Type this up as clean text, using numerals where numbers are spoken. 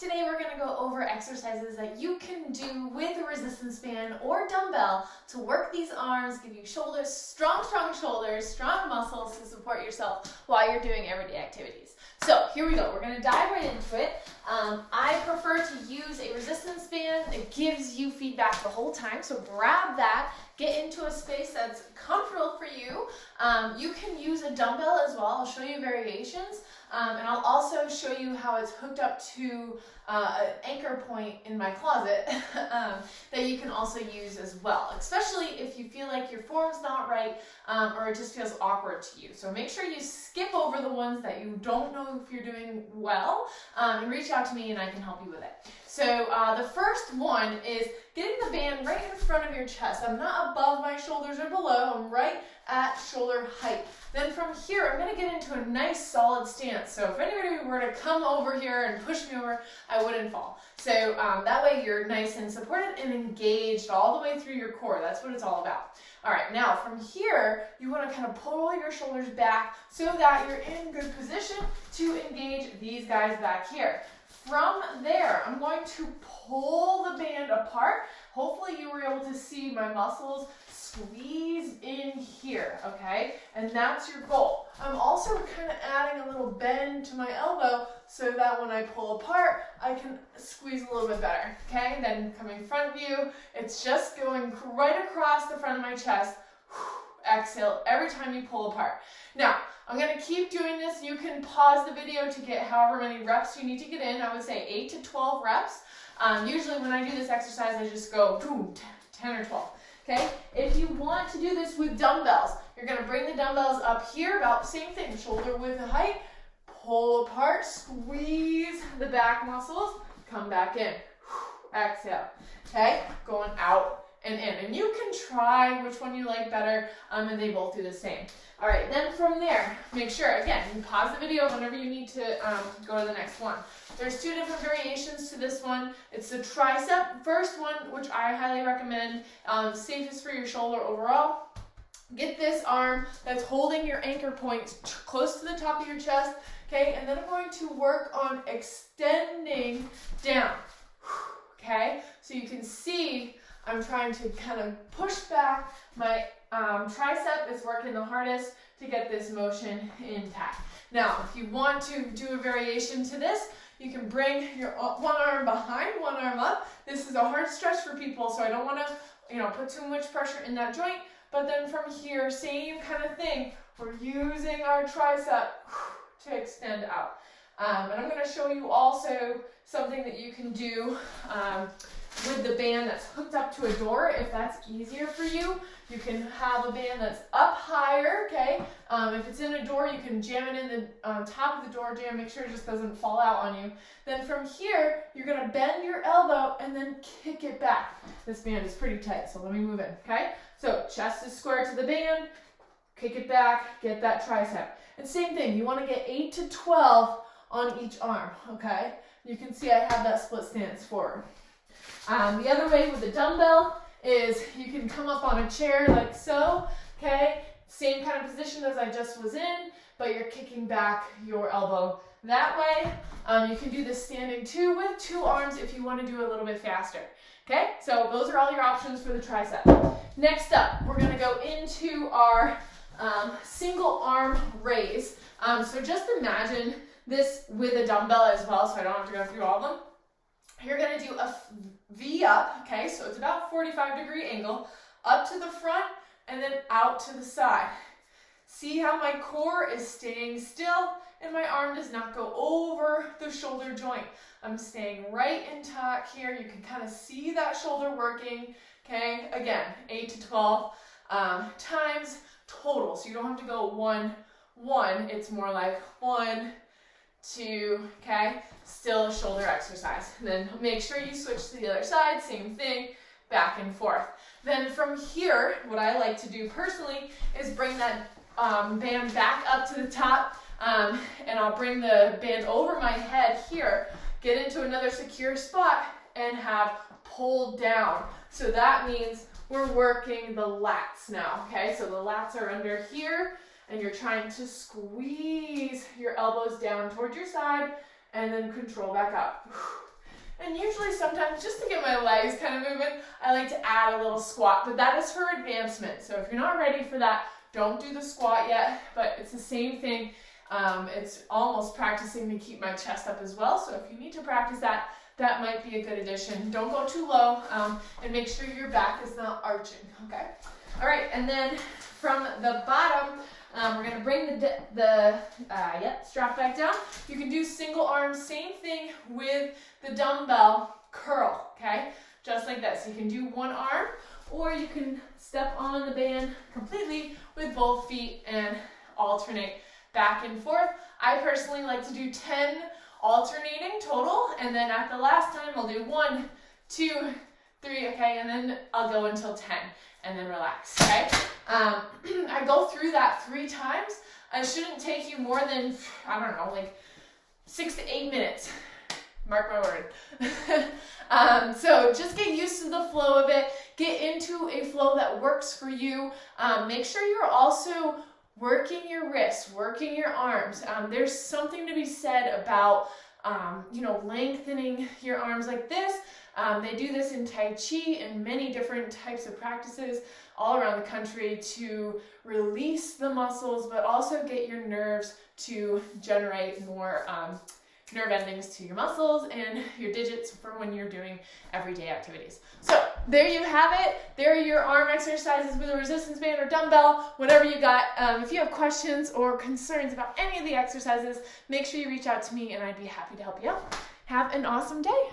Today we're going to go over exercises that you can do with a resistance band or dumbbell to work these arms, give you shoulders, strong shoulders, strong muscles to support yourself while you're doing everyday activities. So here we go. We're going to dive right into it. I prefer to use a resistance band. It gives you feedback the whole time. So grab that, get into a space that's comfortable for you. You can use a dumbbell as well. I'll show you variations. And I'll also show you how it's hooked up to an anchor point in my closet that you can also use as well, especially if you feel like your form's not right or it just feels awkward to you. So make sure you skip over the ones that you don't know if you're doing well and reach out to me and I can help you with it. So the first one is getting the band right in front of your chest. I'm not above my shoulders or below, I'm right at shoulder height. Then from here, I'm going to get into a nice solid stance. So if anybody were to come over here and push me over, I wouldn't fall. So that way you're nice and supported and engaged all the way through your core. That's what it's all about. All right, now from here, you want to kind of pull your shoulders back so that you're in good position to engage these guys back here. From there, I'm going to pull the band apart. Hopefully you were able to see my muscles squeeze in here, okay? And that's your goal. I'm also kind of adding a little bend to my elbow so that when I pull apart, I can squeeze a little bit better, okay? Then coming front view, it's just going right across the front of my chest. Exhale every time you pull apart. Now, I'm going to keep doing this. You can pause the video to get however many reps you need to get in. I would say 8 to 12 reps. Usually when I do this exercise, I just go boom, 10 or 12. Okay? If you want to do this with dumbbells, you're going to bring the dumbbells up here, about the same thing, shoulder width height, pull apart, squeeze the back muscles, come back in. Exhale. Okay? Going out and in. And you can try which one you like better, and they both do the same. All right, then from there, make sure, again, you can pause the video whenever you need to go to the next one. There's two different variations to this one. It's the tricep first one, which I highly recommend, safest for your shoulder overall. Get this arm that's holding your anchor point close to the top of your chest, okay? And then I'm going to work on extending down, okay? So you can see I'm trying to kind of push back. My tricep is working the hardest to get this motion intact. Now, if you want to do a variation to this, you can bring your one arm behind, one arm up. This is a hard stretch for people, so I don't want to, put too much pressure in that joint. But then from here, same kind of thing. We're using our tricep to extend out. And I'm going to show you also something that you can do with the band that's hooked up to a door. If that's easier for you, you can have a band that's up higher, okay? If it's in a door, you can jam it in the top of the door jamb, make sure it just doesn't fall out on you. Then from here, you're gonna bend your elbow and then kick it back. This band is pretty tight, so let me move in, okay? So chest is square to the band, kick it back, get that tricep. And same thing, you wanna get 8 to 12 on each arm, okay? You can see I have that split stance forward. The other way with the dumbbell is you can come up on a chair like so, okay? Same kind of position as I just was in, but you're kicking back your elbow that way. You can do this standing too with 2 arms if you want to do a little bit faster, okay? So those are all your options for the tricep. Next up, we're going to go into our single arm raise. So just imagine this with a dumbbell as well, so I don't have to go through all of them. You're going to do a V up, okay, so it's about 45-degree angle, up to the front and then out to the side. See how my core is staying still and my arm does not go over the shoulder joint. I'm staying right intact here. You can kind of see that shoulder working, okay? Again, 8 to 12 times total, so you don't have to go 1, 1. It's more like 1, 2, okay? Still a shoulder exercise. And then make sure you switch to the other side, same thing, back and forth. Then from here, what I like to do personally is bring that band back up to the top, and I'll bring the band over my head here, get into another secure spot, and have pull down. So that means we're working the lats now, okay? So the lats are under here, and you're trying to squeeze your elbows down towards your side and then control back up. And usually sometimes just to get my legs kind of moving, I like to add a little squat, but that is for advancement. So if you're not ready for that, don't do the squat yet, but it's the same thing. It's almost practicing to keep my chest up as well. So if you need to practice that, that might be a good addition. Don't go too low, and make sure your back is not arching, okay? All right, and then from the bottom, we're gonna bring the strap back down. You can do single arm, same thing with the dumbbell curl, okay? Just like this. You can do one arm, or you can step on the band completely with both feet and alternate back and forth. I personally like to do 10 alternating total, and then at the last time I'll do 1, 2, 3, okay, and then I'll go until 10 and then relax, okay? I go through that 3 times. It shouldn't take you more than, I don't know, like 6 to 8 minutes. Mark my word. So just get used to the flow of it. Get into a flow that works for you. Make sure you're also working your wrists, working your arms. There's something to be said about, lengthening your arms like this. They do this in Tai Chi and many different types of practices all around the country to release the muscles, but also get your nerves to generate more nerve endings to your muscles and your digits for when you're doing everyday activities. So there you have it. There are your arm exercises with a resistance band or dumbbell, whatever you got. If you have questions or concerns about any of the exercises, make sure you reach out to me and I'd be happy to help you out. Have an awesome day.